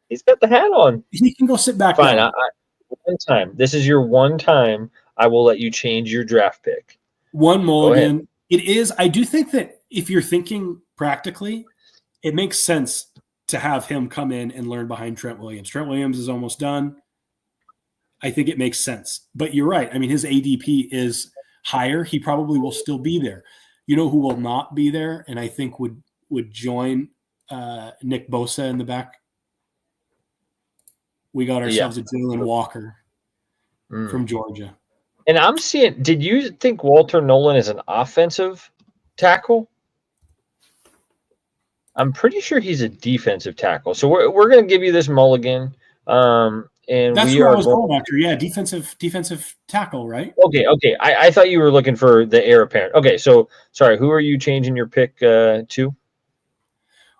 He's got the hat on. He can go sit back. Fine. One time. This is your one time. I will let you change your draft pick. One mulligan. It is. I do think that if you're thinking practically, it makes sense to have him come in and learn behind Trent Williams. Trent Williams is almost done. I think it makes sense. But you're right. I mean, his ADP is higher. He probably will still be there. You know who will not be there and I think would join Nick Bosa in the back? We got ourselves a Jalen Walker from Georgia. And I'm seeing – did you think Walter Nolan is an offensive tackle? I'm pretty sure he's a defensive tackle. So we're going to give you this mulligan. And that's what I was going after. Yeah, defensive tackle, right? Okay. I thought you were looking for the heir apparent. Okay, so sorry, who are you changing your pick to?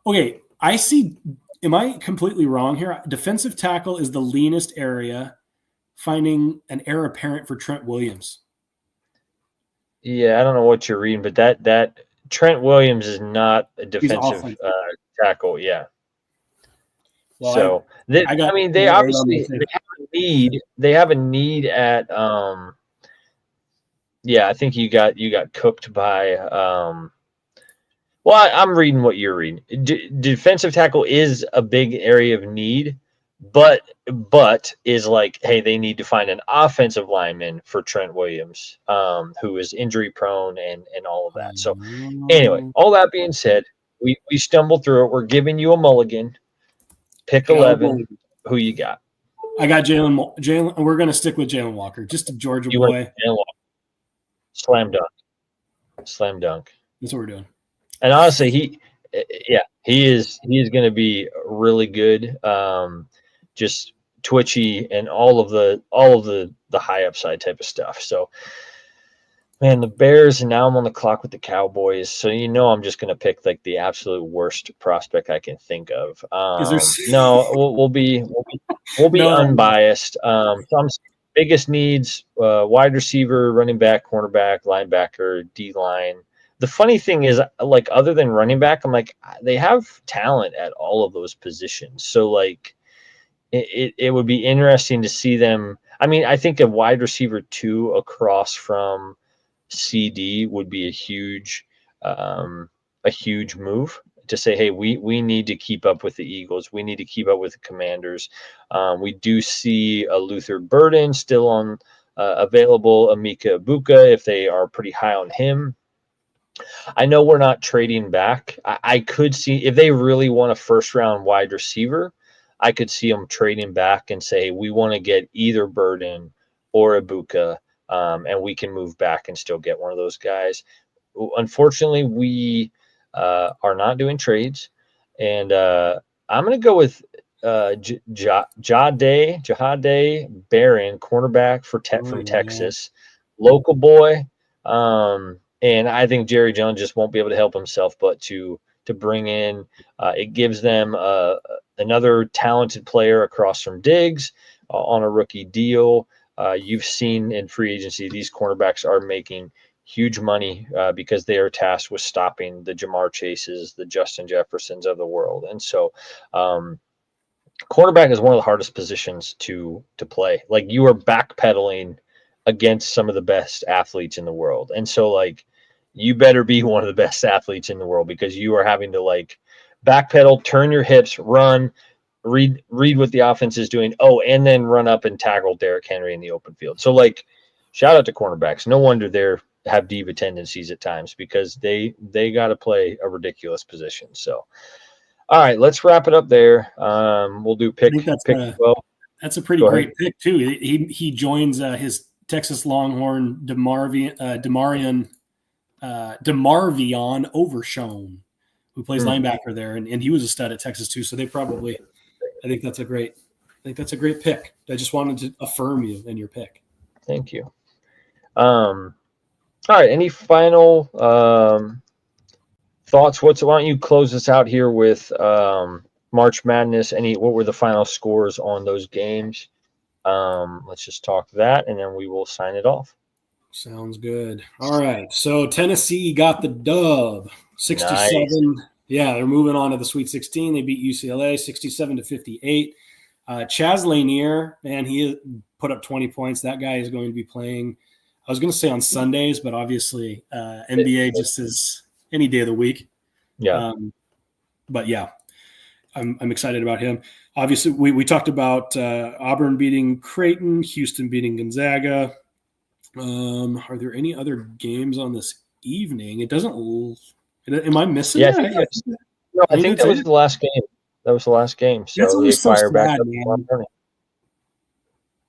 Okay, I see. Am I completely wrong here? Defensive tackle is the leanest area. Finding an heir apparent for Trent Williams. Yeah, I don't know what you're reading, but that Trent Williams is not a defensive tackle. Yeah. Well, so they obviously have a need. They have a need at I think you got cooked by Well, I'm reading what you're reading. Defensive tackle is a big area of need, but is like, hey, they need to find an offensive lineman for Trent Williams, who is injury prone and all of that. So anyway, all that being said, we stumbled through it. We're giving you a mulligan. Pick 11. Who you got? I got Jalen. We're going to stick with Jalen Walker, just a Georgia boy. Jalen Walker. Slam dunk. Slam dunk. That's what we're doing. And honestly, he is going to be really good. Just twitchy and all of the high upside type of stuff. So, man, the Bears, and now I'm on the clock with the Cowboys. So I'm just going to pick like the absolute worst prospect I can think of. No, we'll be unbiased. Some biggest needs: wide receiver, running back, cornerback, linebacker, D line. The funny thing is, like, other than running back, I'm like, they have talent at all of those positions. So, like, it would be interesting to see them. I mean, I think a wide receiver 2 across from CD would be a huge move to say, hey, we need to keep up with the Eagles. We need to keep up with the Commanders. We do see a Luther Burden still on available, Emeka Ibuka, if they are pretty high on him. I know we're not trading back. I could see, if they really want a first round wide receiver, I could see them trading back and say, we want to get either Burden or Ibuka, and we can move back and still get one of those guys. Unfortunately, we are not doing trades, and I'm going to go with Jahdae Barron, cornerback from Texas, local boy. And I think Jerry Jones just won't be able to help himself but to bring in. It gives them another talented player across from Diggs on a rookie deal. You've seen in free agency, these cornerbacks are making huge money because they are tasked with stopping the Jamar Chases, the Justin Jeffersons of the world. And so cornerback is one of the hardest positions to play. Like, you are backpedaling against some of the best athletes in the world. And so, like, you better be one of the best athletes in the world, because you are having to, like, backpedal, turn your hips, run, read what the offense is doing. Oh, and then run up and tackle Derrick Henry in the open field. So, like, shout out to cornerbacks. No wonder they have diva tendencies at times, because they got to play a ridiculous position. So, all right, let's wrap it up there. We'll do pick 12. That's a pretty great pick too. He joins his Texas Longhorn Demarvion Overshone, who plays linebacker there, and he was a stud at Texas too. So I think that's a great pick. I just wanted to affirm you in your pick. Thank you. All right, any final thoughts? Why don't you close us out here with March Madness? What were the final scores on those games? Let's just talk that, and then we will sign it off. Sounds good. All right. So Tennessee got the dub, 67. Nice. Yeah, they're moving on to the Sweet 16. They beat UCLA 67-58. Chaz Lanier, man, he put up 20 points. That guy is going to be playing, I was going to say on Sundays, but obviously NBA just is any day of the week. Yeah. But yeah, I'm excited about him. Obviously, we talked about Auburn beating Creighton, Houston beating Gonzaga. Are there any other games on this evening? It doesn't. Am I missing? Yeah, I think that was the last game. That was the last game. So they fire back up tomorrow morning.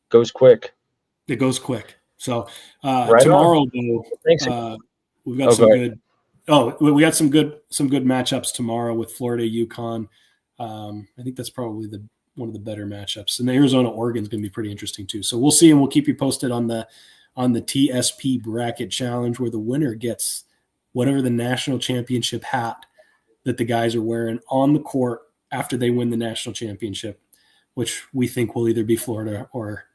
Goes quick. It goes quick. So tomorrow, though, we've got some good. Oh, we got some good matchups tomorrow with Florida, UConn. I think that's probably one of the better matchups. And the Arizona-Oregon is going to be pretty interesting too. So we'll see, and we'll keep you posted on the TSP bracket challenge, where the winner gets whatever the national championship hat that the guys are wearing on the court after they win the national championship, which we think will either be Florida or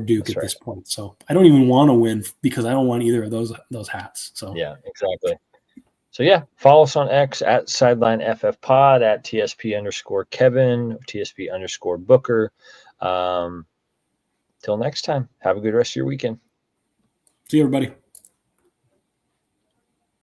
Duke. That's at this point. So I don't even want to win, because I don't want either of those hats. So yeah, exactly. So yeah, follow us on X at SidelineFFPod, at TSP_Kevin, TSP_Booker. Till next time, have a good rest of your weekend. See you, everybody.